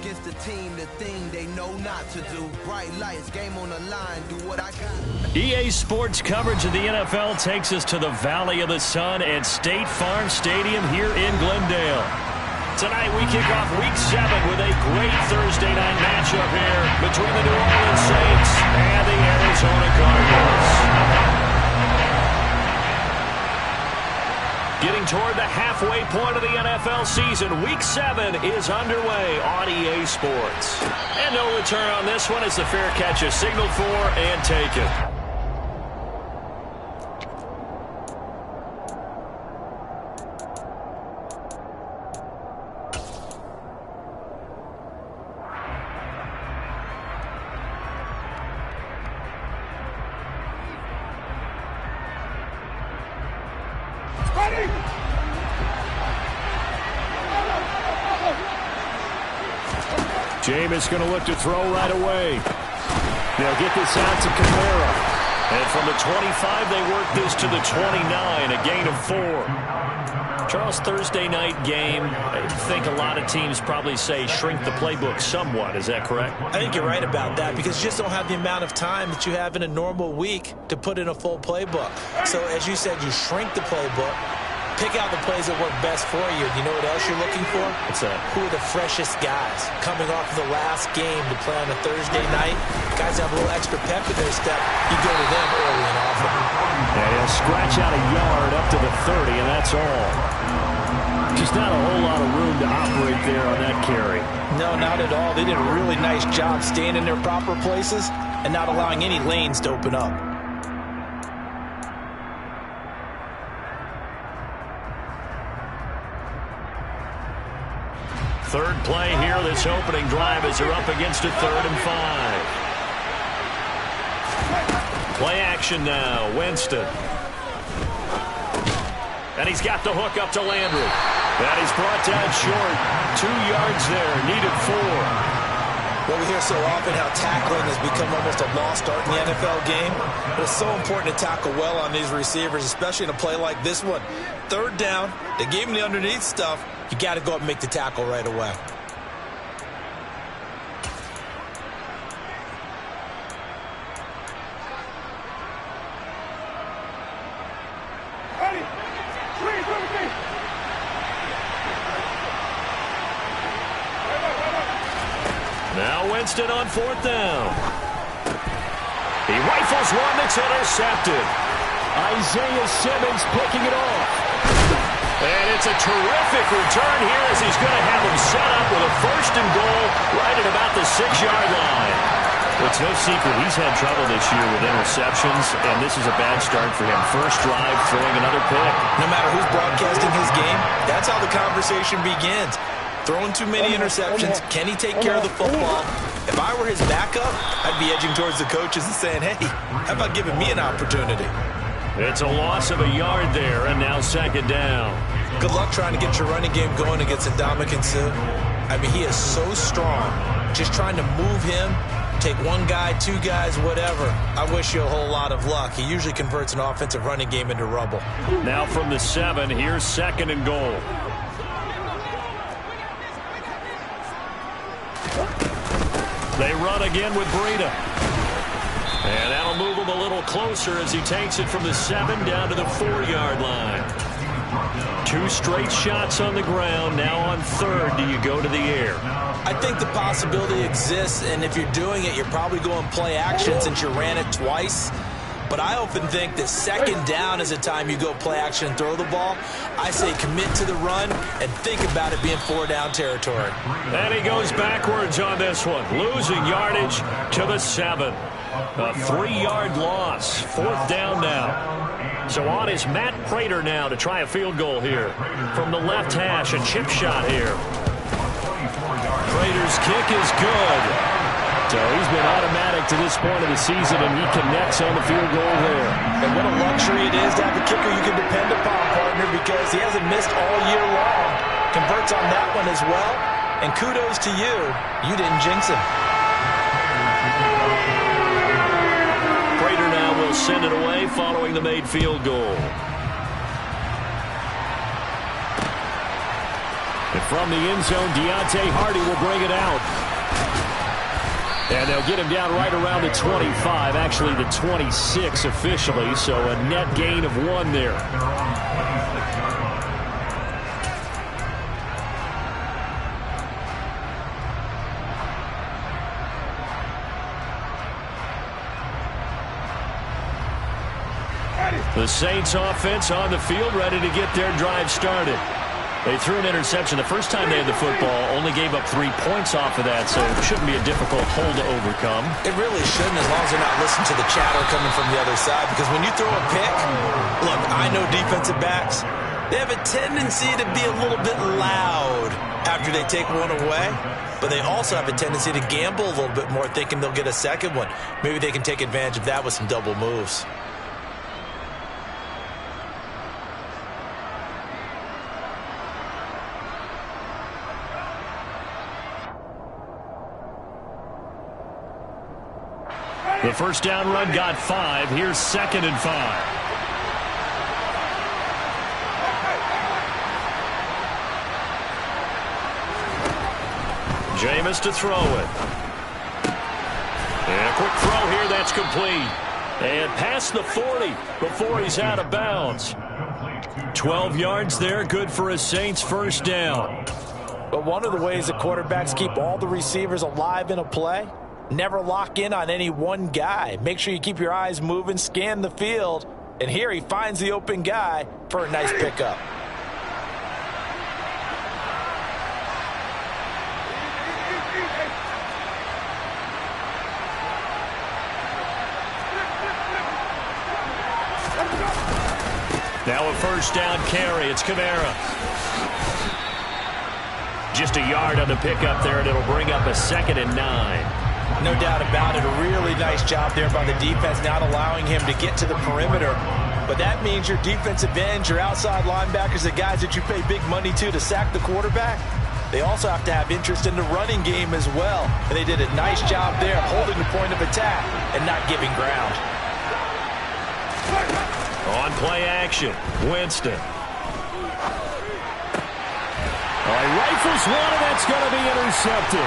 against the team, the thing they know not to do. Bright lights, game on the line, do what I got. EA Sports coverage of the NFL takes us to the Valley of the Sun at State Farm Stadium here in Glendale. Tonight we kick off Week 7 with a great Thursday night matchup here between the New Orleans Saints and the Arizona Cardinals. Getting toward the halfway point of the NFL season, Week 7 is underway on EA Sports. And no return on this one as the fair catch is signaled for and taken. Jameis going to look to throw right away. They'll get this out to Kamara. And from the 25, they work this to the 29, a gain of 4. Charles, Thursday night game, I think a lot of teams probably say shrink the playbook somewhat. Is that correct? I think you're right about that because you just don't have the amount of time that you have in a normal week to put in a full playbook. So, as you said, you shrink the playbook. Pick out the plays that work best for you. You know what else you're looking for? What's that? Who are the freshest guys coming off of the last game to play on a Thursday night? Guys have a little extra pep in their step. You go to them early and often. Yeah, he'll scratch out a yard up to the 30, and that's all. Just not a whole lot of room to operate there on that carry. No, not at all. They did a really nice job staying in their proper places and not allowing any lanes to open up. Third play here, this opening drive as they're up against a 3rd and 5. Play action now, Winston. And he's got the hook up to Landry. That is brought down short. 2 yards there, needed 4. Well, we hear so often how tackling has become almost a lost art in the NFL game. But it's so important to tackle well on these receivers, especially in a play like this one. 3rd down, they gave him the underneath stuff. You got to go up and make the tackle right away. Now Winston on 4th down. He rifles one that's intercepted. Isaiah Simmons picking it off. And it's a terrific return here as he's going to have him set up with a 1st and goal right at about the 6-yard line. Well, it's no secret he's had trouble this year with interceptions, and this is a bad start for him. First drive, throwing another pick. No matter who's broadcasting his game, that's how the conversation begins. Throwing too many interceptions. Can he take care of the football? If I were his backup, I'd be edging towards the coaches and saying, hey, how about giving me an opportunity? It's a loss of a yard there, and now 2nd down. Good luck trying to get your running game going against Ndamukong Suh. I mean, he is so strong. Just trying to move him, take 1 guy, 2 guys, whatever. I wish you a whole lot of luck. He usually converts an offensive running game into rubble. Now from the 7, here's 2nd and goal. They run again with Breida. And that'll move him a little closer as he takes it from the 7 down to the 4-yard line. 2 straight shots on the ground. Now on 3rd, do you go to the air? I think the possibility exists, and if you're doing it, you're probably going play action since you ran it twice. But I often think that 2nd down is the time you go play action and throw the ball. I say commit to the run and think about it being 4-down territory. And he goes backwards on this one, losing yardage to the 7. A 3-yard loss, 4th down now. So on is Matt Prater now to try a field goal here. From the left hash, a chip shot here. Prater's kick is good. So he's been automatic to this point of the season, and he connects on the field goal there. And what a luxury it is to have a kicker you can depend upon, partner, because he hasn't missed all year long. Converts on that one as well. And kudos to you. You didn't jinx him. Prater now will send it away following the made field goal. If from the end zone. Deontay Hardy will bring it out. And they'll get him down right around the 25, actually the 26 officially, so a net gain of 1 there. The Saints offense on the field, ready to get their drive started. They threw an interception the first time they had the football, only gave up 3 points off of that, so it shouldn't be a difficult hole to overcome. It really shouldn't, as long as they're not listening to the chatter coming from the other side, because when you throw a pick, look, I know defensive backs, they have a tendency to be a little bit loud after they take one away, but they also have a tendency to gamble a little bit more, thinking they'll get a second one. Maybe they can take advantage of that with some double moves. The first down run got 5. Here's 2nd and 5. Jameis to throw it. And a quick throw here. That's complete. And past the 40 before he's out of bounds. 12 yards there. Good for a Saints first down. But one of the ways the quarterbacks keep all the receivers alive in a play, never lock in on any one guy. Make sure you keep your eyes moving, scan the field, and here he finds the open guy for a nice pickup. Now a first down carry. It's Kamara. Just a yard on the pickup there, and it'll bring up a 2nd and 9. No doubt about it. A really nice job there by the defense, not allowing him to get to the perimeter. But that means your defensive ends, your outside linebackers, the guys that you pay big money to sack the quarterback, they also have to have interest in the running game as well. And they did a nice job there holding the point of attack and not giving ground. On play action, Winston. Rifles one, and that's going to be intercepted.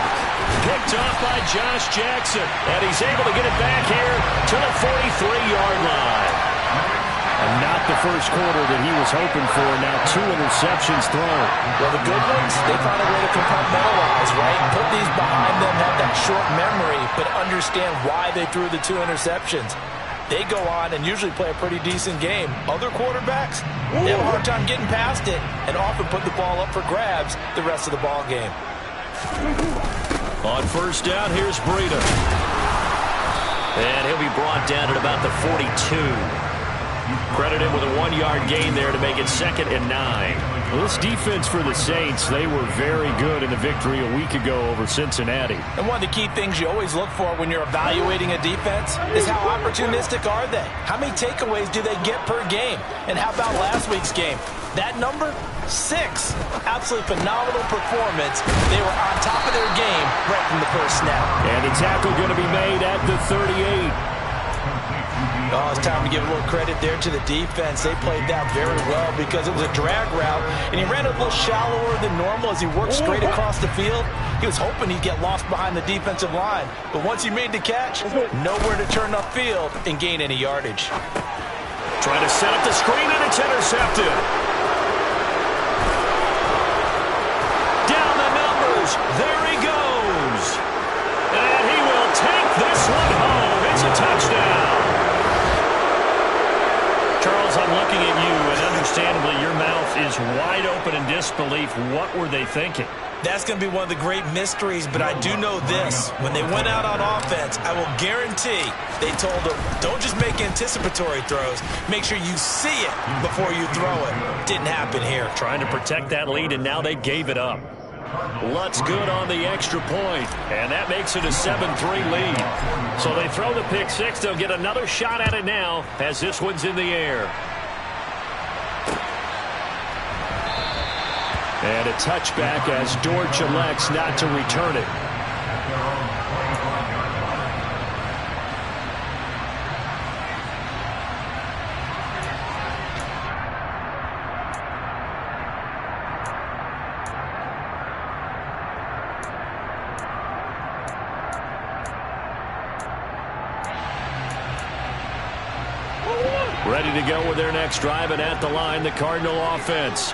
Picked off by Josh Jackson, and he's able to get it back here to the 43-yard line. And not the first quarter that he was hoping for. Now 2 interceptions thrown. Well, the good ones, they found a way to compartmentalize, right? Put these behind them, have that short memory, but understand why they threw the 2 interceptions. They go on and usually play a pretty decent game. Other quarterbacks, they have a hard time getting past it and often put the ball up for grabs the rest of the ball game. On first down, here's Breida. And he'll be brought down at about the 42. Credited with a 1-yard gain there to make it 2nd and 9. Well, this defense for the Saints, they were very good in the victory a week ago over Cincinnati. And one of the key things you always look for when you're evaluating a defense is how opportunistic are they? How many takeaways do they get per game? And how about last week's game? That number? 6. Absolutely phenomenal performance. They were on top of their game right from the first snap. And the tackle going to be made at the 38. Oh, it's time to give a little credit there to the defense. They played that very well because it was a drag route, and he ran a little shallower than normal as he worked straight across the field. He was hoping he'd get lost behind the defensive line, but once he made the catch, nowhere to turn upfield and gain any yardage. Trying to set up the screen, and it's intercepted. Down the numbers. There he goes. And he will take this one home. It's a touchdown. Charles, I'm looking at you, and understandably your mouth is wide open in disbelief. What were they thinking? That's going to be one of the great mysteries, but I do know this. When they went out on offense, I will guarantee they told them, don't just make anticipatory throws. Make sure you see it before you throw it. Didn't happen here. Trying to protect that lead, and now they gave it up. Lutz good on the extra point, and that makes it a 7-3 lead. So they throw the pick six. They'll get another shot at it now as this one's in the air. And a touchback as Dortch elects not to return it. Ready to go with their next drive, and at the line, the Cardinal offense.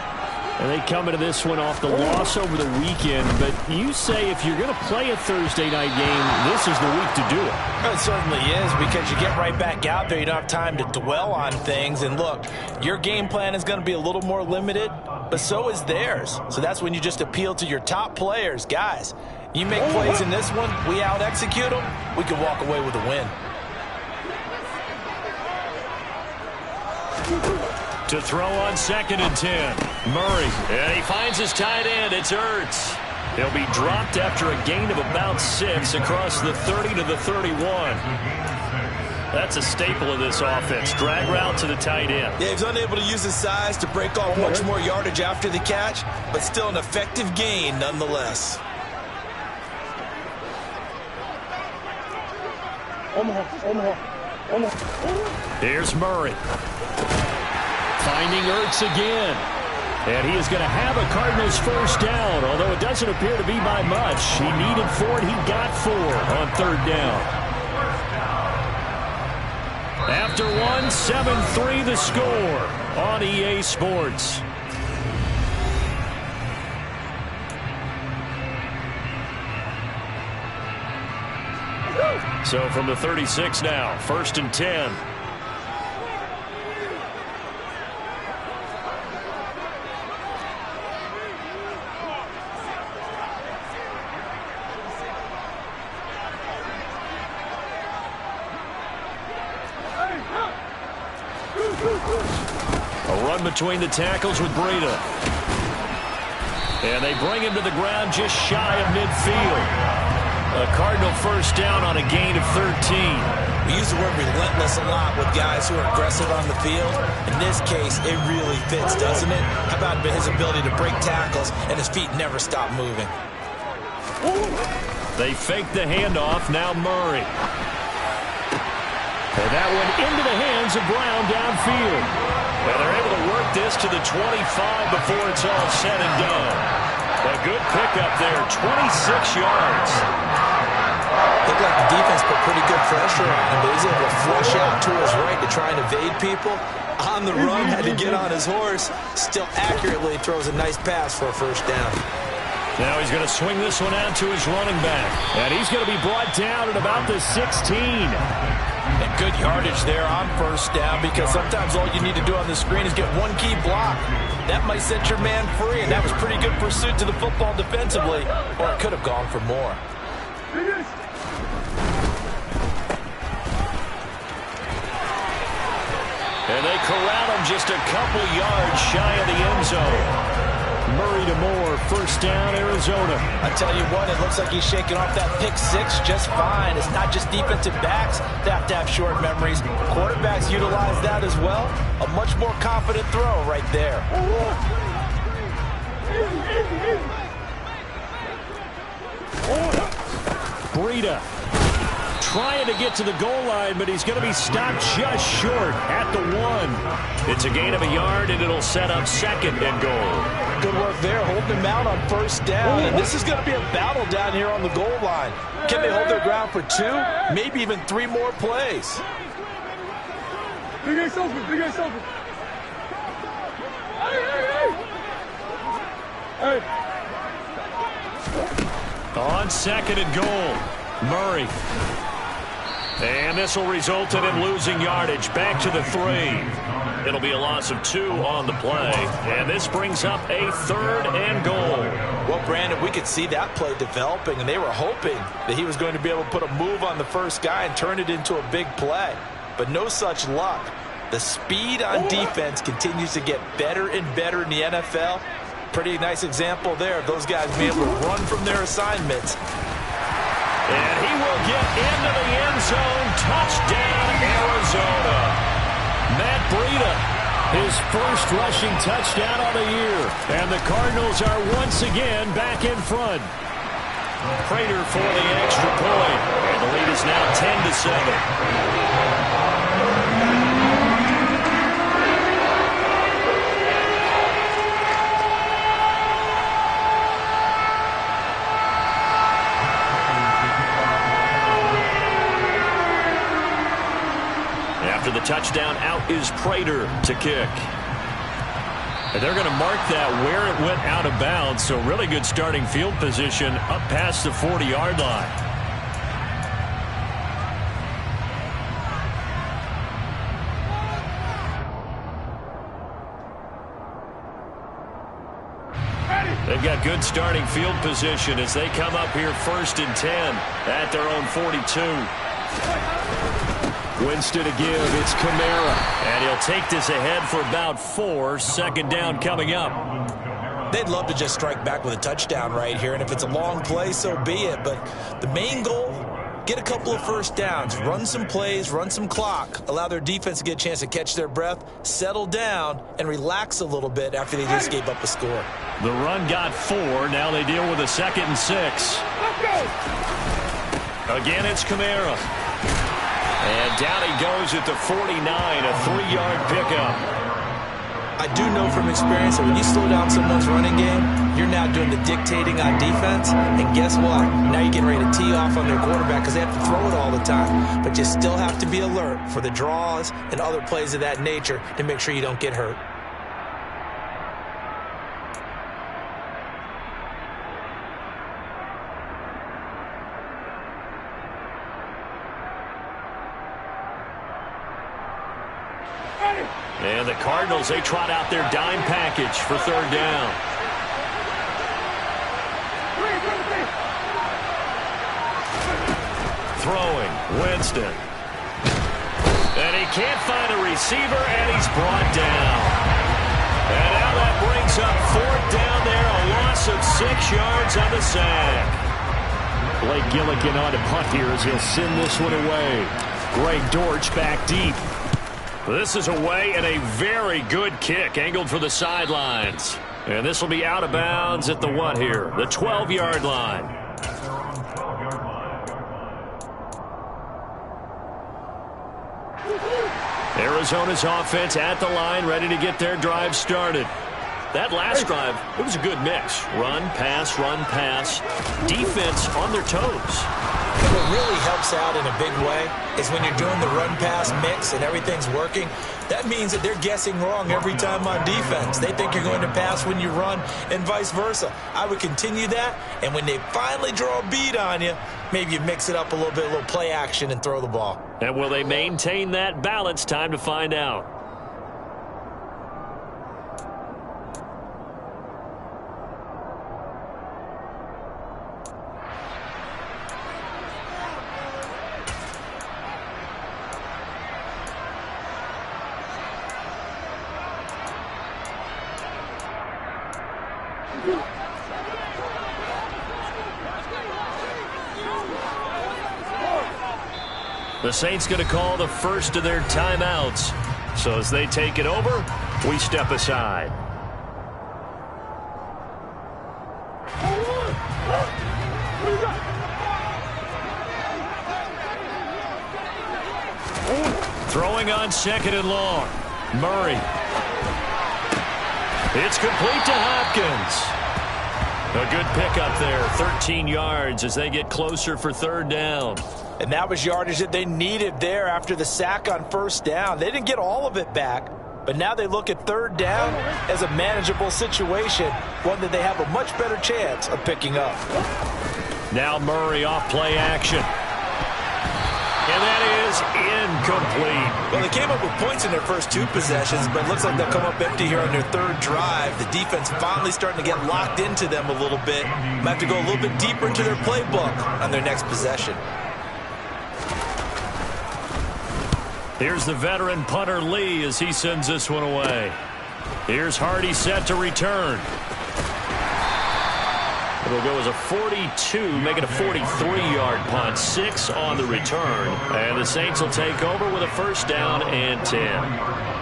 And they come into this one off the loss over the weekend. But you say if you're going to play a Thursday night game, this is the week to do it. It certainly is, because you get right back out there. You don't have time to dwell on things. And look, your game plan is going to be a little more limited, but so is theirs. So that's when you just appeal to your top players. Guys, you make plays in this one, we out-execute them, we can walk away with a win. To throw on 2nd and 10. Murray. And he finds his tight end. It's Ertz. He'll be dropped after a gain of about 6 across the 30 to the 31. That's a staple of this offense. Drag route to the tight end. Yeah, he's unable to use his size to break off much more yardage after the catch, but still an effective gain nonetheless. Here's Murray. Finding Ertz again. And he is going to have a Cardinals first down, although it doesn't appear to be by much. He needed 4, and he got 4 on 3rd down. After 1, 7-3 the score on EA Sports. So from the 36 now, 1st and 10. A run between the tackles with Breida. And they bring him to the ground just shy of midfield. A Cardinal first down on a gain of 13. We use the word relentless a lot with guys who are aggressive on the field. In this case, it really fits, doesn't it? How about his ability to break tackles and his feet never stop moving? They fake the handoff. Now Murray. And that one into the hands of Brown downfield. And they're able to work this to the 25 before it's all said and done. A good pickup there, 26 yards. Looked like the defense put pretty good pressure on him, but he's able to flush out to his right to try and evade people. On the run, had to get on his horse. Still accurately throws a nice pass for a first down. Now he's going to swing this one out to his running back. And he's going to be brought down at about the 16. And good yardage there on first down, because sometimes all you need to do on the screen is get one key block. That might set your man free, and that was pretty good pursuit to the football defensively, or it could have gone for more. And they corral him just a couple yards shy of the end zone. Murray to Moore, first down, Arizona. I tell you what, it looks like he's shaking off that pick 6 just fine. It's not just defensive backs that have to have short memories. Quarterbacks utilize that as well. A much more confident throw right there. Breida trying to get to the goal line, but he's going to be stopped just short at the 1. It's a gain of a yard, and it'll set up 2nd and goal. Good work there, holding him out on first down. And this is going to be a battle down here on the goal line. Can they hold their ground for 2, maybe even 3 more plays? Big Ace open, Big Ace open. Hey. On 2nd and goal, Murray. And this will result in him losing yardage back to the 3. It'll be a loss of 2 on the play. And this brings up a 3rd and goal. Well, Brandon, we could see that play developing, and they were hoping that he was going to be able to put a move on the first guy and turn it into a big play. But no such luck. The speed on defense continues to get better and better in the NFL. Pretty nice example there of those guys being able to run from their assignments. And he will get into the end zone. Touchdown, Arizona. Matt Breida, his first rushing touchdown of the year. And the Cardinals are once again back in front. Prater for the extra point. And the lead is now 10-7. After the touchdown. Out is Prater to kick. And they're going to mark that where it went out of bounds. So really good starting field position up past the 40-yard line. They've got good starting field position as they come up here 1st and 10 at their own 42. Winston to give. It's Kamara. And he'll take this ahead for about 4. 2nd down coming up. They'd love to just strike back with a touchdown right here, and if it's a long play, so be it. But the main goal, get a couple of first downs, run some plays, run some clock, allow their defense to get a chance to catch their breath, settle down, and relax a little bit after they just gave up a score. The run got 4. Now they deal with a 2nd and 6. Again, it's Kamara. And down he goes at the 49, a 3-yard pickup. I do know from experience that when you slow down someone's running game, you're now doing the dictating on defense. And guess what? Now you're getting ready to tee off on their quarterback because they have to throw it all the time. But you still have to be alert for the draws and other plays of that nature to make sure you don't get hurt. And the Cardinals, they trot out their dime package for 3rd down. Throwing, Winston. And he can't find a receiver, and he's brought down. And now that brings up 4th down there, a loss of 6 yards on the sack. Blake Gillikin on to punt here as he'll send this one away. Greg Dortch back deep. This is away and a very good kick angled for the sidelines. And this will be out of bounds at the what here? The 12-yard line. Arizona's offense at the line, ready to get their drive started. That last drive, it was a good mix. Run, pass, defense on their toes. What really helps out in a big way is when you're doing the run-pass mix and everything's working. That means that they're guessing wrong every time on defense. They think you're going to pass when you run and vice versa. I would continue that, and when they finally draw a bead on you, maybe you mix it up a little bit, a little play action, and throw the ball. And will they maintain that balance? Time to find out. The Saints going to call the first of their timeouts. So as they take it over, we step aside. Throwing on 2nd and long. Murray. It's complete to Hopkins. A good pickup there, 13 yards as they get closer for 3rd down. And that was yardage that they needed there after the sack on 1st down. They didn't get all of it back, but now they look at 3rd down as a manageable situation, one that they have a much better chance of picking up. Now Murray off play action. And that is incomplete. Well, they came up with points in their first 2 possessions, but it looks like they'll come up empty here on their 3rd drive. The defense finally starting to get locked into them a little bit. Might have to go a little bit deeper into their playbook on their next possession. Here's the veteran punter Lee as he sends this one away. Here's Hardy set to return. It'll go as a 42, make it a 43-yard punt, 6 on the return. And the Saints will take over with a 1st down and 10.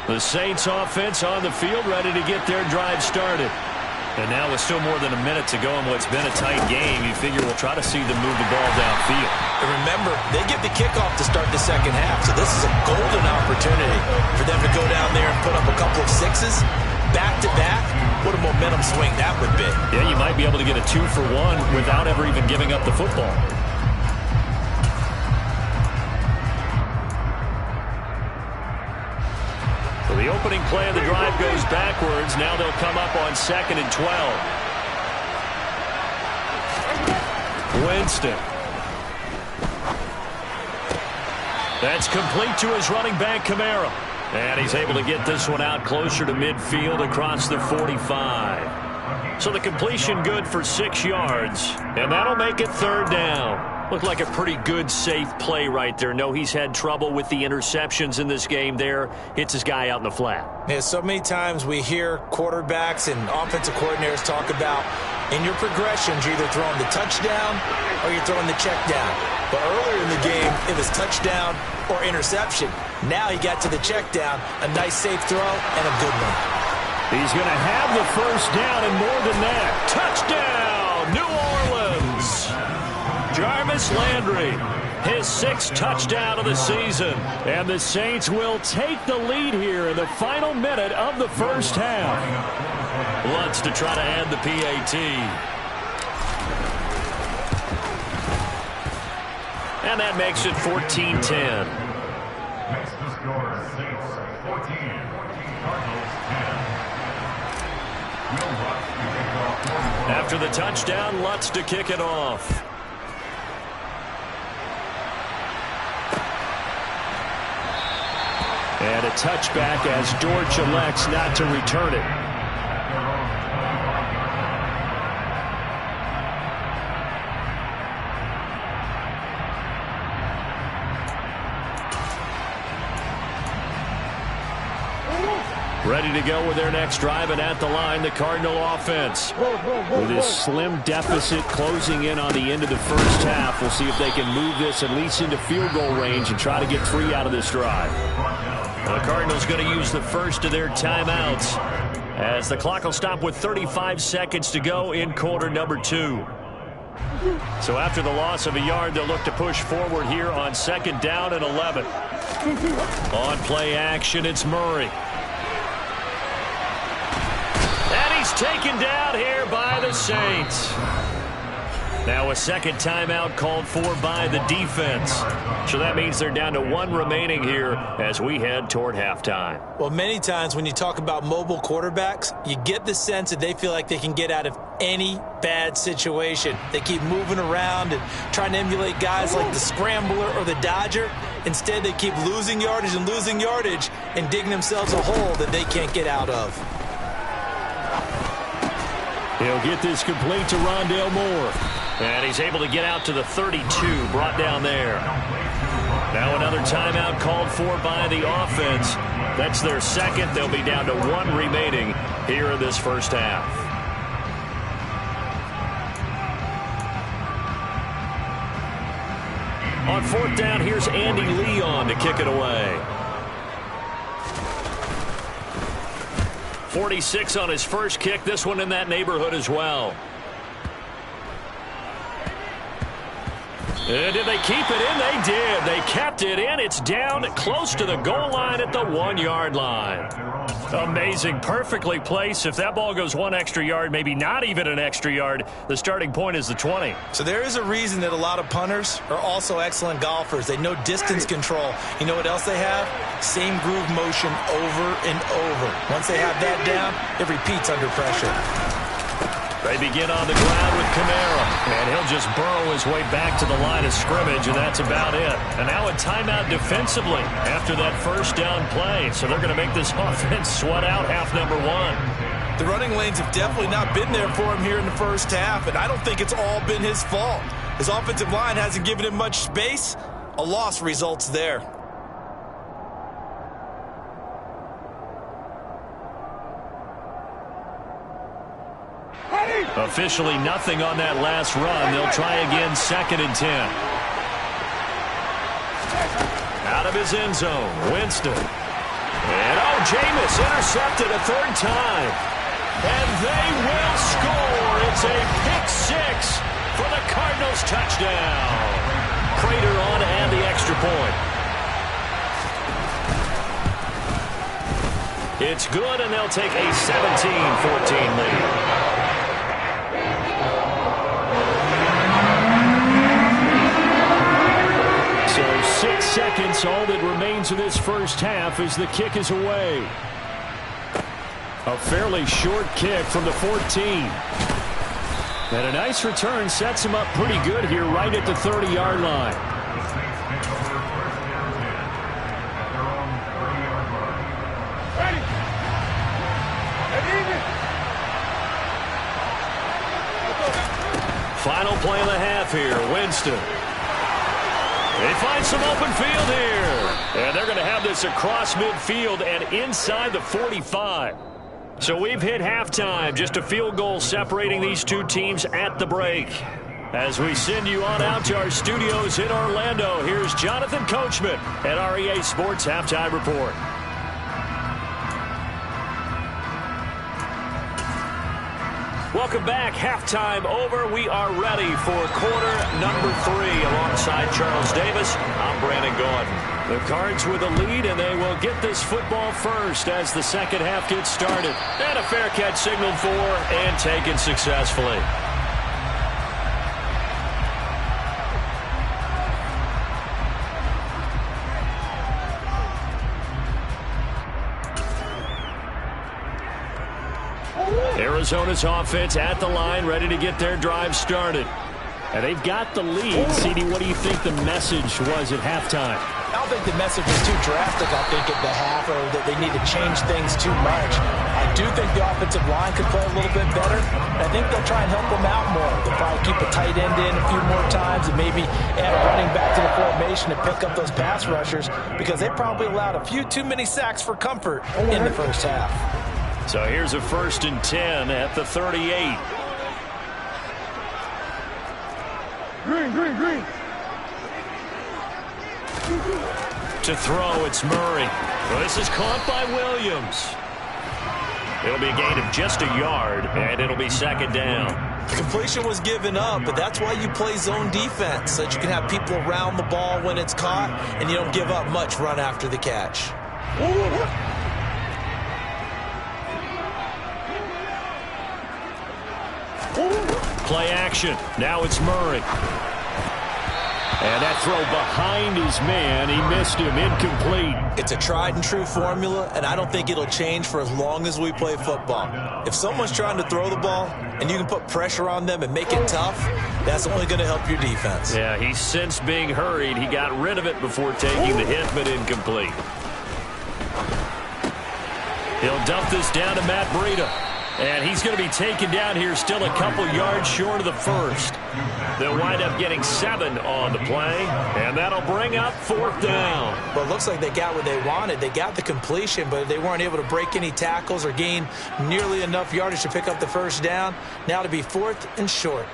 The Saints offense on the field, ready to get their drive started. And now with still more than a minute to go in what's been a tight game, you figure we'll try to see them move the ball downfield. And remember, they get the kickoff to start the second half, so this is a golden opportunity for them to go down there and put up a couple of sixes back-to-back. What a momentum swing that would be. Yeah, you might be able to get a 2-for-1 without ever even giving up the football. So the opening play of the drive goes backwards. Now they'll come up on 2nd and 12. Winston. That's complete to his running back, Kamara. And he's able to get this one out closer to midfield across the 45. So the completion good for 6 yards. And that'll make it 3rd down. Looked like a pretty good, safe play right there. No, he's had trouble with the interceptions in this game there. Hits his guy out in the flat. Yeah, so many times we hear quarterbacks and offensive coordinators talk about in your progressions, you're either throwing the touchdown or you're throwing the check down. But earlier in the game, it was touchdown or interception. Now he got to the check down, a nice safe throw, and a good one. He's going to have the 1st down and more than that. Touchdown, New Orleans! Jarvis Landry, his 6th touchdown of the season. And the Saints will take the lead here in the final minute of the 1st half. Lutz to try to add the PAT. And that makes it 14-10. Next to score, Saints 14, Cardinals 10. After the touchdown, Lutz to kick it off. And a touchback as Dortch elects not to return it. Ready to go with their next drive, and at the line, the Cardinal offense. With this slim deficit closing in on the end of the 1st half, we'll see if they can move this at least into field goal range and try to get 3 out of this drive. The Cardinals going to use the first of their timeouts as the clock will stop with 35 seconds to go in quarter number 2. So after the loss of a yard, they'll look to push forward here on 2nd down and 11. On play action, it's Murray. And he's taken down here by the Saints. Now a 2nd timeout called for by the defense. So that means they're down to 1 remaining here as we head toward halftime. Well, many times when you talk about mobile quarterbacks, you get the sense that they feel like they can get out of any bad situation. They keep moving around and trying to emulate guys like the Scrambler or the Dodger. Instead, they keep losing yardage and digging themselves a hole that they can't get out of. He'll get this complete to Rondale Moore. And he's able to get out to the 32, brought down there. Now another timeout called for by the offense. That's their 2nd. They'll be down to 1 remaining here in this 1st half. On 4th down, here's Andy Leon to kick it away. 46 on his first kick. This one in that neighborhood as well. And did they keep it in? They did. They kept it in. It's down close to the goal line at the 1-yard line. Amazing. Perfectly placed. If that ball goes 1 extra yard, maybe not even an extra yard, the starting point is the 20. So there is a reason that a lot of punters are also excellent golfers. They know distance control. You know what else they have? Same groove motion over and over. Once they have that down, it repeats under pressure. They begin on the ground with Kamara, and he'll just burrow his way back to the line of scrimmage, and that's about it. And now a timeout defensively after that 1st down play. So they're going to make this offense sweat out half number 1. The running lanes have definitely not been there for him here in the 1st half, and I don't think it's all been his fault. His offensive line hasn't given him much space. A loss results there. Officially nothing on that last run. They'll try again 2nd and 10. Out of his end zone, Winston. And Jameis intercepted a 3rd time. And they will Cardinals touchdown. Prater on and the extra point. It's good, and they'll take a 17-14 lead. So 6 seconds, all that remains of this first half as the kick is away. A fairly short kick from the 14. And a nice return sets him up pretty good here right at the 30-yard line. The Saints pick over first down 10 at their own 30-yard line. Ready. Final play of the half here. Winston. They find some open field here. And they're going to have this across midfield and inside the 45. So we've hit halftime. Just a field goal separating these two teams at the break. As we send you on out to our studios in Orlando, here's Jonathan Coachman at REA Sports Halftime Report. Welcome back. Halftime over. We are ready for quarter number 3 alongside Charles Davis. I'm Brandon Gordon. The Cards with a lead, and they will get this football first as the second half gets started. And a fair catch signaled for and taken successfully. Arizona's offense at the line, ready to get their drive started. And they've got the lead. CD, what do you think the message was at halftime? I don't think the message was too drastic, I think, at the half, or that they need to change things too much. I do think the offensive line could play a little bit better. And I think they'll try and help them out more. They'll probably keep a tight end in a few more times and maybe add a running back to the formation and pick up those pass rushers, because they probably allowed a few too many sacks for comfort in the first half. So here's a 1st and 10 at the 38. Green. To throw, it's Murray. Well, this is caught by Williams. It'll be a gain of just a yard, and it'll be 2nd down. Completion was given up, but that's why you play zone defense, so that you can have people around the ball when it's caught, and you don't give up much run after the catch. Play action. Now it's Murray. And that throw behind his man. He missed him. Incomplete. It's a tried and true formula, and I don't think it'll change for as long as we play football. If someone's trying to throw the ball and you can put pressure on them and make it tough, that's only going to help your defense. Yeah, he sensed being hurried. He got rid of it before taking the hit, but incomplete. He'll dump this down to Matt Breida. And he's going to be taken down here still a couple yards short of the first. They'll wind up getting 7 on the play, and that'll bring up 4th down. Well, it looks like they got what they wanted. They got the completion, but they weren't able to break any tackles or gain nearly enough yardage to pick up the first down. Now to be 4th and short.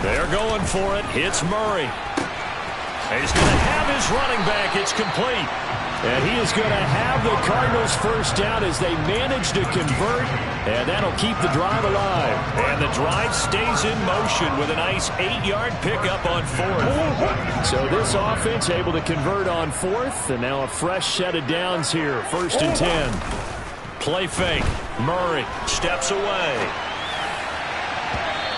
They're going for it. It's Murray. He's going to have his running back. It's complete. And he is going to have the Cardinals first down as they manage to convert. And that'll keep the drive alive. And the drive stays in motion with a nice 8-yard pickup on 4th. So this offense able to convert on 4th. And now a fresh set of downs here. 1st and 10. Play fake. Murray steps away.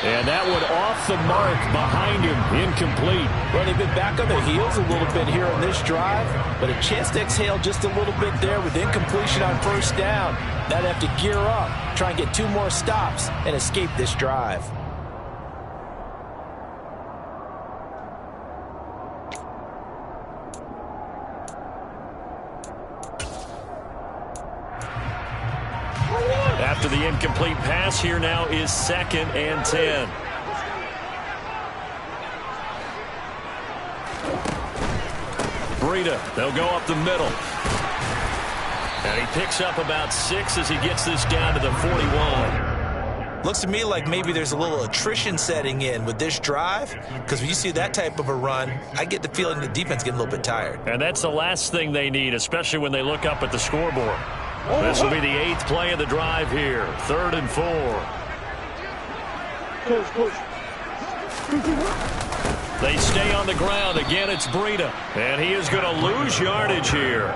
And that one off the mark behind him. Incomplete. Well, they've been back on their heels a little bit here on this drive, but a chance to exhale just a little bit there with incompletion on first down. Now they have to gear up, try and get 2 more stops, and escape this drive. After the incomplete pass, here now is 2nd and 10. Breida, they'll go up the middle. And he picks up about 6 as he gets this down to the 41. Looks to me like maybe there's a little attrition setting in with this drive, because when you see that type of a run, I get the feeling the defense getting a little bit tired. And that's the last thing they need, especially when they look up at the scoreboard. This will be the 8th play of the drive here. 3rd and 4. They stay on the ground. Again, it's Breida. And he is going to lose yardage here.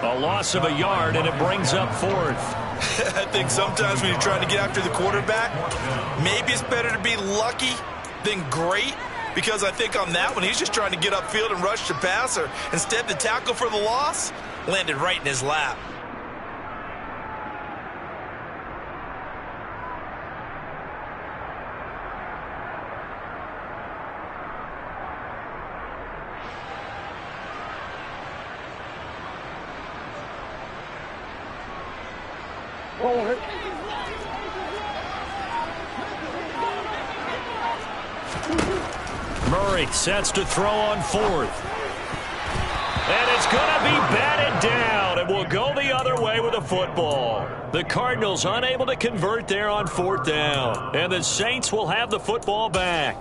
A loss of a yard, and it brings up 4th. I think sometimes when you're trying to get after the quarterback, maybe it's better to be lucky than great, because I think on that one, he's just trying to get upfield and rush the passer. Instead, the tackle for the loss landed right in his lap. Murray sets to throw on 4th. And it's going to be batted down. It will go the other way with the football. The Cardinals unable to convert there on 4th down. And the Saints will have the football back.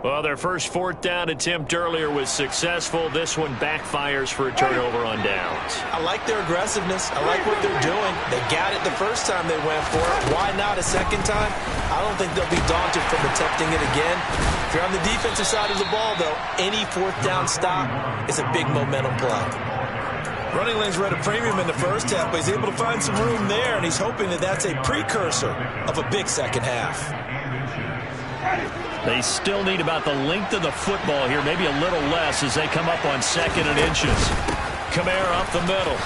Well, their first 4th down attempt earlier was successful. This one backfires for a turnover on downs. I like their aggressiveness. I like what they're doing. They got it the first time they went for it. Why not a second time? I don't think they'll be daunted from attempting it again. If you're on the defensive side of the ball, though, any 4th down stop is a big momentum play. Running lanes were at a premium in the first half, but he's able to find some room there, and he's hoping that that's a precursor of a big second half. They still need about the length of the football here, maybe a little less as they come up on 2nd and inches. Kamara up the middle.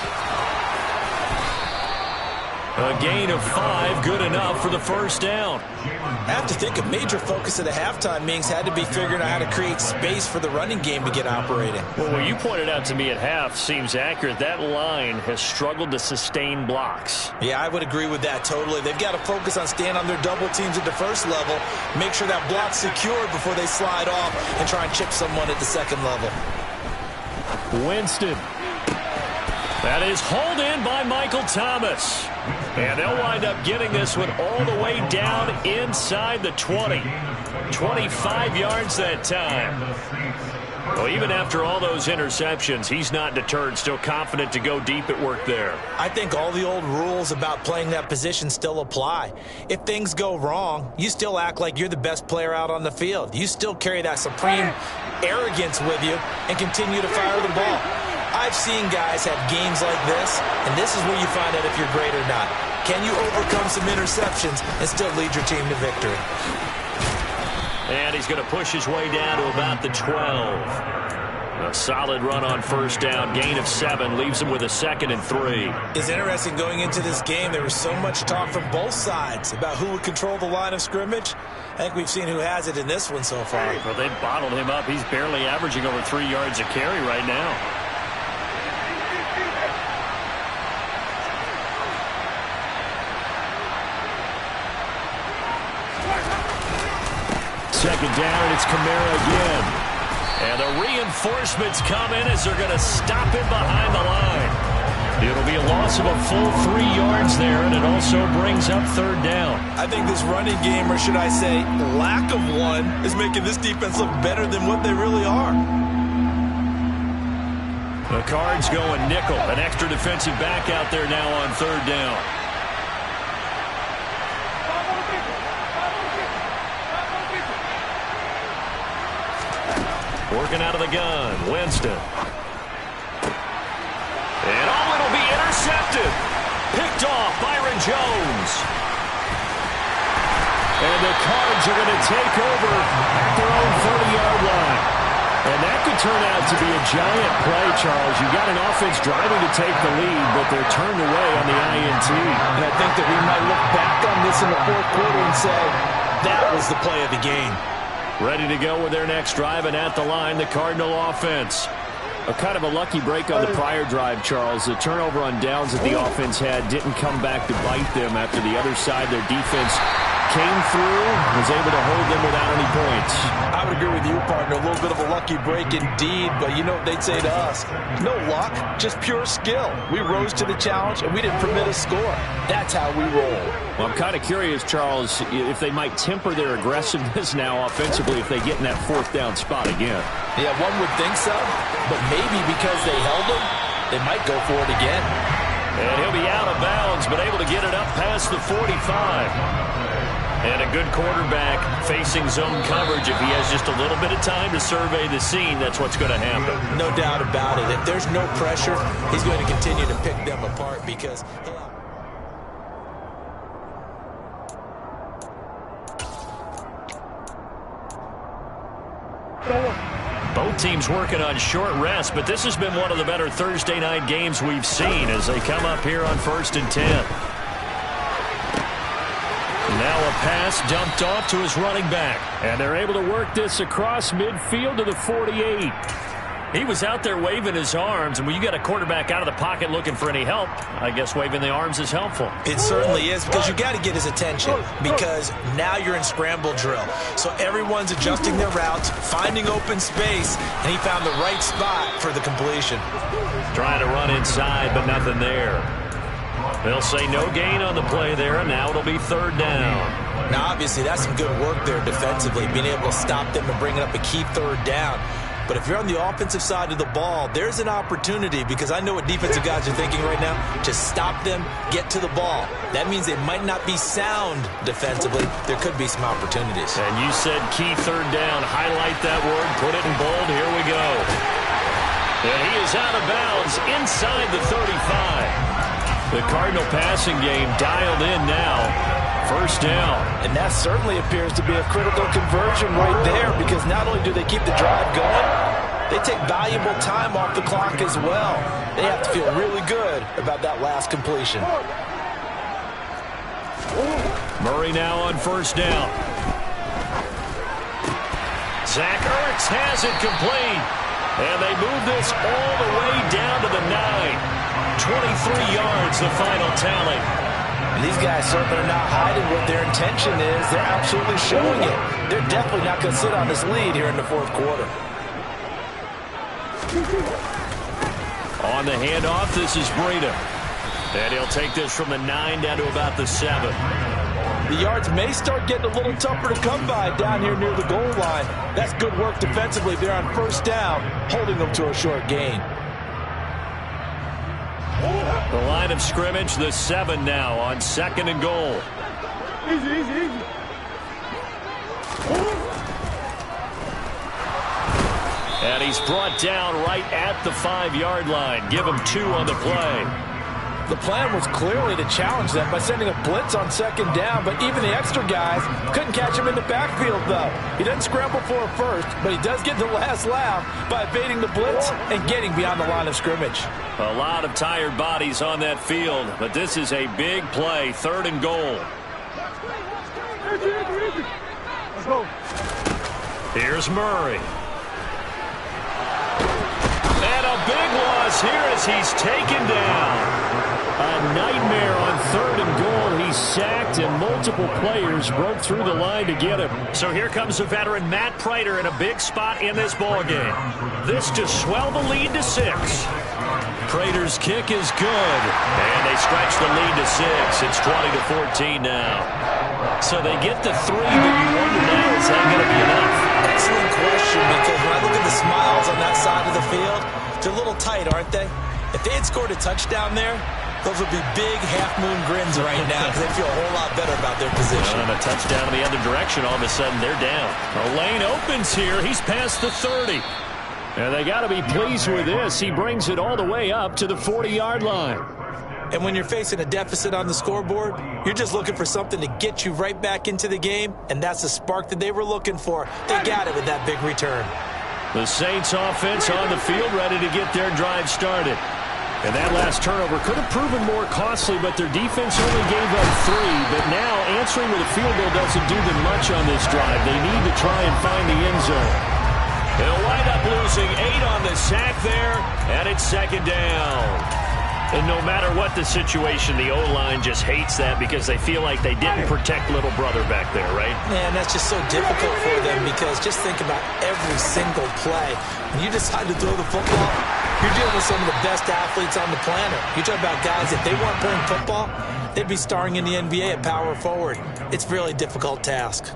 A gain of 5, good enough for the first down. I have to think a major focus of the halftime meetings had to be figuring out how to create space for the running game to get operating. Well, what you pointed out to me at half seems accurate. That line has struggled to sustain blocks. Yeah, I would agree with that totally. They've got to focus on staying on their double teams at the first level, make sure that block's secured before they slide off and try and chip someone at the second level. Winston. That is hauled in by Michael Thomas. And they'll wind up getting this one all the way down inside the 20. 25 yards that time. Well, even after all those interceptions, he's not deterred, still confident to go deep at work there. I think all the old rules about playing that position still apply. If things go wrong, you still act like you're the best player out on the field. You still carry that supreme arrogance with you and continue to fire the ball. I've seen guys have games like this, and this is where you find out if you're great or not. Can you overcome some interceptions and still lead your team to victory? And he's going to push his way down to about the 12. A solid run on first down. Gain of 7 leaves him with a 2nd and 3. It's interesting going into this game. There was so much talk from both sides about who would control the line of scrimmage. I think we've seen who has it in this one so far. Well, they've bottled him up. He's barely averaging over 3 yards a carry right now. Second down, and it's Kamara again. And the reinforcements come in as they're going to stop him behind the line. It'll be a loss of a full 3 yards there, and it also brings up 3rd down. I think this running game, or should I say lack of one, is making this defense look better than what they really are. The Cards going nickel. An extra defensive back out there now on 3rd down. Working out of the gun, Winston. And it'll be intercepted. Picked off, Byron Jones. And the Cards are going to take over at their own 30-yard line. And that could turn out to be a giant play, Charles. You've got an offense driving to take the lead, but they're turned away on the INT. And I think that we might look back on this in the 4th quarter and say, that was the play of the game. Ready to go with their next drive, and at the line, the Cardinal offense. A kind of a lucky break on the prior drive, Charles. The turnover on downs that the offense had didn't come back to bite them after the other side. Their defense came through, was able to hold them without any points. I would agree with you, partner. A little bit of a lucky break indeed, but you know what they'd say to us? No luck, just pure skill. We rose to the challenge, and we didn't permit a score. That's how we roll. Well, I'm kind of curious, Charles, if they might temper their aggressiveness now offensively if they get in that fourth down spot again. Yeah, one would think so, but maybe because they held them, they might go for it again. And he'll be out of bounds, but able to get it up past the 45. And a good quarterback facing zone coverage. If he has just a little bit of time to survey the scene, that's what's going to happen. No doubt about it. If there's no pressure, he's going to continue to pick them apart because... Both teams working on short rest, but this has been one of the better Thursday night games we've seen as they come up here on 1st and 10. Now a pass dumped off to his running back. And they're able to work this across midfield to the 48. He was out there waving his arms, and when you got a quarterback out of the pocket looking for any help, I guess waving the arms is helpful. It certainly is, because you got to get his attention, because now you're in scramble drill. So everyone's adjusting their routes, finding open space, and he found the right spot for the completion. Trying to run inside, but nothing there. They'll say no gain on the play there, and now it'll be 3rd down. Now, obviously, that's some good work there defensively, being able to stop them and bring it up a key 3rd down. But if you're on the offensive side of the ball, there's an opportunity, because I know what defensive guys are thinking right now. Just stop them, get to the ball. That means they might not be sound defensively. There could be some opportunities. And you said key 3rd down. Highlight that word. Put it in bold. Here we go. And he is out of bounds inside the 35. The Cardinal passing game dialed in now. 1st down. And that certainly appears to be a critical conversion right there, because not only do they keep the drive going, they take valuable time off the clock as well. They have to feel really good about that last completion. Murray now on 1st down. Zach Ertz has it complete. And they move this all the way down to the 9. 23 yards, the final tally. And these guys certainly are not hiding what their intention is. They're absolutely showing it. They're definitely not going to sit on this lead here in the 4th quarter. On the handoff, this is Breida. And he'll take this from the 9 down to about the 7. The yards may start getting a little tougher to come by down here near the goal line. That's good work defensively there on 1st down, holding them to a short gain. The line of scrimmage, the 7 now on 2nd and goal. Easy, easy, easy. And he's brought down right at the 5-yard line. Give him 2 on the play. The plan was clearly to challenge them by sending a blitz on 2nd down, but even the extra guys couldn't catch him in the backfield, though. He doesn't scramble for a first, but he does get the last laugh by evading the blitz and getting beyond the line of scrimmage. A lot of tired bodies on that field, but this is a big play, 3rd and goal. Let's go. Here's Murray. And a big loss here as he's taken down. A nightmare on 3rd and goal. He's sacked, and multiple players broke through the line to get him. So here comes the veteran Matt Prater in a big spot in this ballgame. This to swell the lead to 6. Prater's kick is good, and they stretch the lead to 6. It's 20-14 now. So they get to 3, but you wonder now, is that going to be enough? Excellent question, because when I look at the smiles on that side of the field, they're a little tight, aren't they? If they had scored a touchdown there, those would be big half-moon grins right now, because they feel a whole lot better about their position. And a touchdown in the other direction, all of a sudden they're down. The lane opens here. He's past the 30. And they got to be pleased with this. He brings it all the way up to the 40-yard line. And when you're facing a deficit on the scoreboard, you're just looking for something to get you right back into the game, and that's the spark that they were looking for. They got it with that big return. The Saints offense on the field, ready to get their drive started. And that last turnover could have proven more costly, but their defense only gave up 3. But now answering with a field goal doesn't do them much on this drive. They need to try and find the end zone. They'll wind up losing 8 on the sack there, and it's 2nd down. And no matter what the situation, the O-line just hates that because they feel like they didn't protect little brother back there, right? Man, that's just so difficult for them because just think about every single play. When you decide to throw the football, you're dealing with some of the best athletes on the planet. You talk about guys, if they weren't playing football, they'd be starring in the NBA at power forward. It's a really difficult task.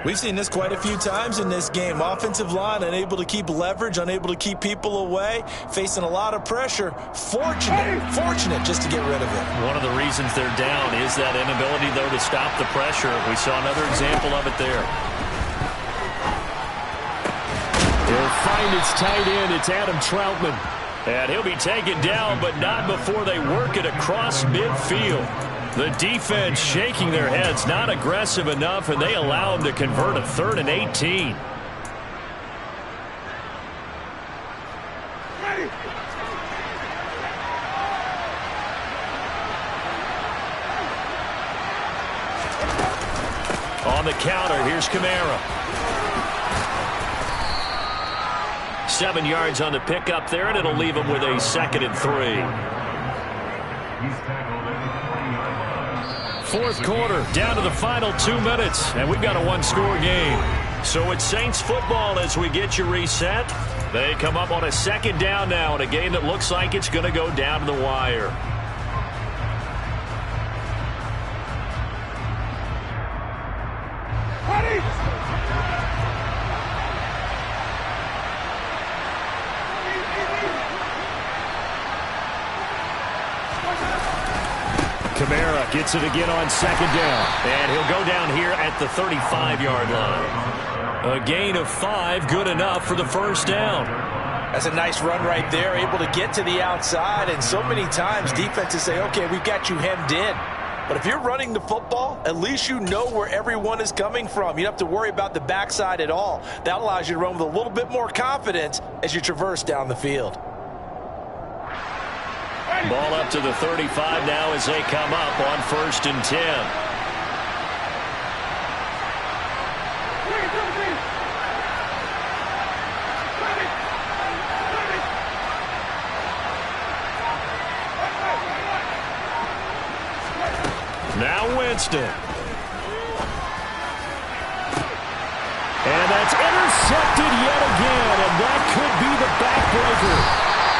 We've seen this quite a few times in this game. Offensive line unable to keep leverage, unable to keep people away, facing a lot of pressure. Fortunate just to get rid of it. One of the reasons they're down is that inability, though, to stop the pressure. We saw another example of it there. He'll find its tight end. It's Adam Troutman. And he'll be taken down, but not before they work it across midfield. The defense shaking their heads, not aggressive enough, and they allow him to convert a 3rd and 18. On the counter, here's Kamara. 7 yards on the pickup there, and it'll leave him with a 2nd and 3. He's tackled at the 20-yard line. 4th quarter, down to the final 2 minutes, and we've got a one-score game. So it's Saints football as we get you reset. They come up on a 2nd down now in a game that looks like it's going to go down to the wire. Kamara gets it again on 2nd down. And he'll go down here at the 35-yard line. A gain of 5, good enough for the 1st down. That's a nice run right there, able to get to the outside. And so many times defenses say, okay, we've got you hemmed in. But if you're running the football, at least you know where everyone is coming from. You don't have to worry about the backside at all. That allows you to run with a little bit more confidence as you traverse down the field. Ball up to the 35 now as they come up on 1st and 10. Now Winston. And that's intercepted yet again, and that could be the backbreaker.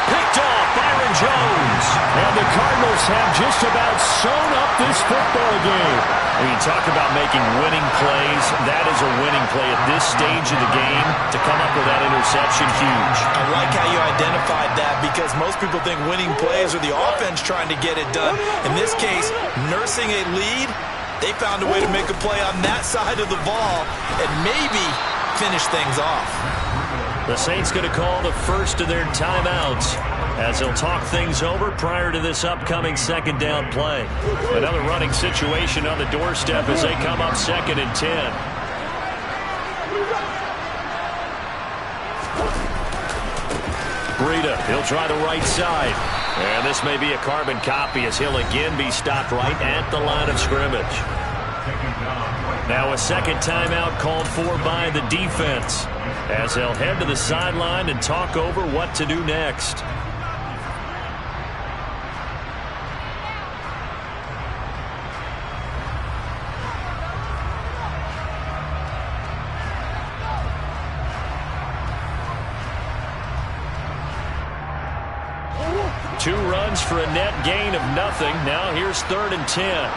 Picked off Byron Jones. And the Cardinals have just about sewn up this football game. When you talk about making winning plays, that is a winning play at this stage of the game. To come up with that interception, huge. I like how you identified that because most people think winning plays are the offense trying to get it done. In this case, nursing a lead, they found a way to make a play on that side of the ball and maybe finish things off. The Saints going to call the first of their timeouts as they'll talk things over prior to this upcoming 2nd down play. Another running situation on the doorstep as they come up 2nd and 10. Breida, he'll try the right side. And this may be a carbon copy as he'll again be stopped right at the line of scrimmage. Now a 2nd timeout called for by the defense as they'll head to the sideline and talk over what to do next. Two runs for a net gain of nothing. Now here's 3rd and 10.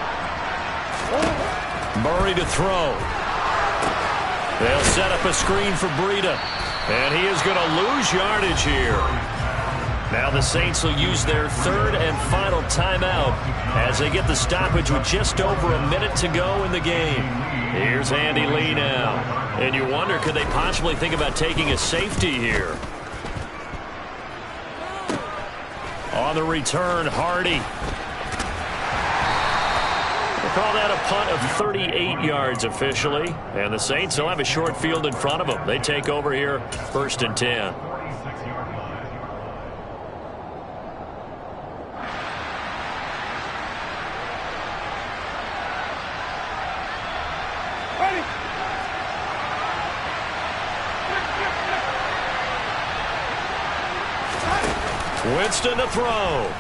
Murray to throw. They'll set up a screen for Breida. And he is going to lose yardage here. Now the Saints will use their 3rd and final timeout as they get the stoppage with just over a minute to go in the game. Here's Andy Lee now. And you wonder, could they possibly think about taking a safety here? On the return, Hardy. They call that a punt of 38 yards officially. And the Saints will have a short field in front of them. They take over here, 1st and 10. Winston to throw.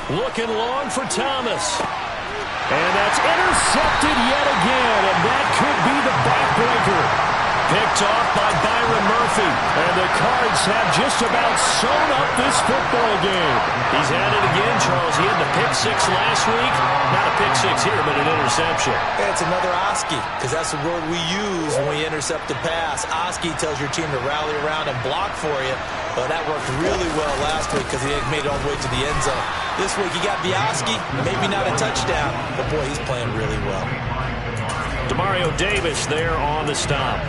Looking long for Thomas. And that's intercepted yet again, and that could be the backbreaker. Picked off by Byron Murphy, and the Cards have just about sewn up this football game. He's at it again, Charles. He had the pick six last week. Not a pick six here, but an interception. It's another Oski, because that's the word we use when we intercept a pass. Oski tells your team to rally around and block for you. Well, that worked really well last week because he made it all the way to the end zone. This week he got the Oski, maybe not a touchdown, but boy, he's playing really well. Demario Davis there on the stop.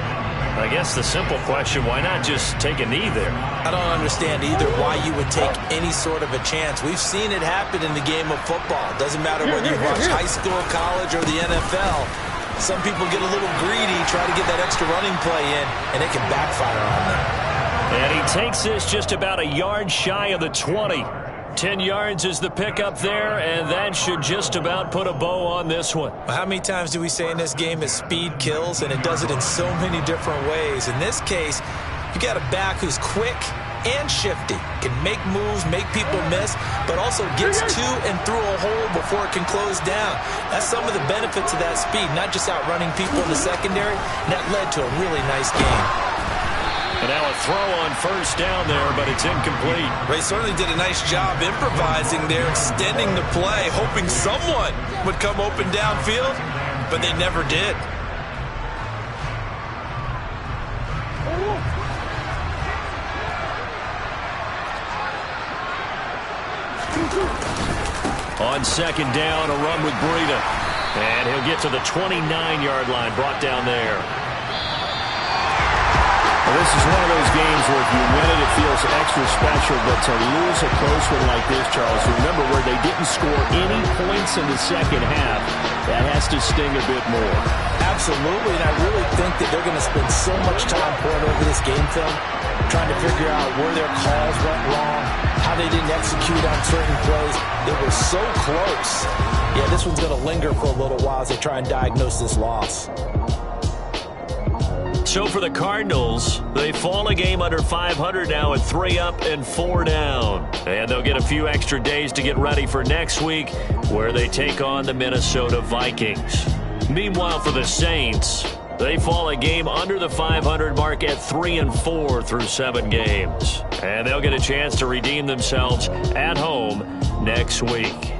I guess the simple question, why not just take a knee there? I don't understand either why you would take any sort of a chance. We've seen it happen in the game of football. It doesn't matter whether you watch high school, college, or the NFL. Some people get a little greedy, try to get that extra running play in, and it can backfire on them. And he takes this just about a yard shy of the 20. 10 yards is the pickup there, and that should just about put a bow on this one. How many times do we say in this game that speed kills, and it does it in so many different ways? In this case, you got a back who's quick and shifty, can make moves, make people miss, but also gets to and through a hole before it can close down. That's some of the benefits of that speed, not just outrunning people in the secondary, and that led to a really nice game. And now a throw on first down there, but it's incomplete. Ray certainly did a nice job improvising there, extending the play, hoping someone would come open downfield, but they never did. On second down, a run with Breida. And he'll get to the 29-yard line, brought down there. Well, this is one of those games where if you win it, it feels extra special, but to lose a close one like this, Charles, remember where they didn't score any points in the second half, that has to sting a bit more. Absolutely, and I really think that they're going to spend so much time pouring over this game film, trying to figure out where their calls went wrong, how they didn't execute on certain plays. They were so close. Yeah, this one's going to linger for a little while as they try and diagnose this loss. So for the Cardinals, they fall a game under 500 now at 3 up and 4 down. And they'll get a few extra days to get ready for next week, where they take on the Minnesota Vikings. Meanwhile, for the Saints, they fall a game under the 500 mark at 3 and 4 through 7 games. And they'll get a chance to redeem themselves at home next week.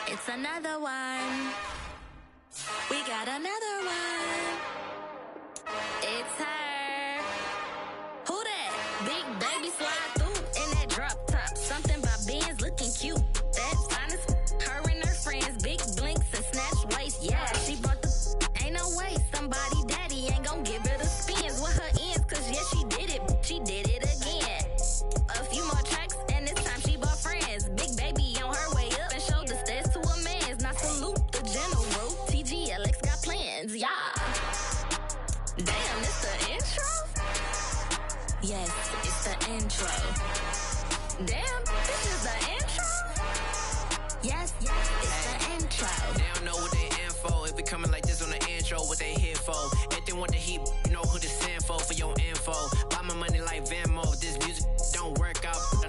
It's another one. We got another one. It's her. Who that? Big baby slide through in that drop top. Something about Benz looking cute. That's honest. Her and her friends, big blinks and snatch waist. Yeah, she bought the. Ain't no way somebody daddy ain't gon' give her the spins with her ends. Cause yeah, she did it. She did it again. A few more tracks and this time she bought friends. Big baby on her way up and showed the stats to a man's. Not salute the general. TGLX got plans. Yes, it's the intro. They don't know what they in for. If we coming like this on the intro, what they here for? If they want the heat.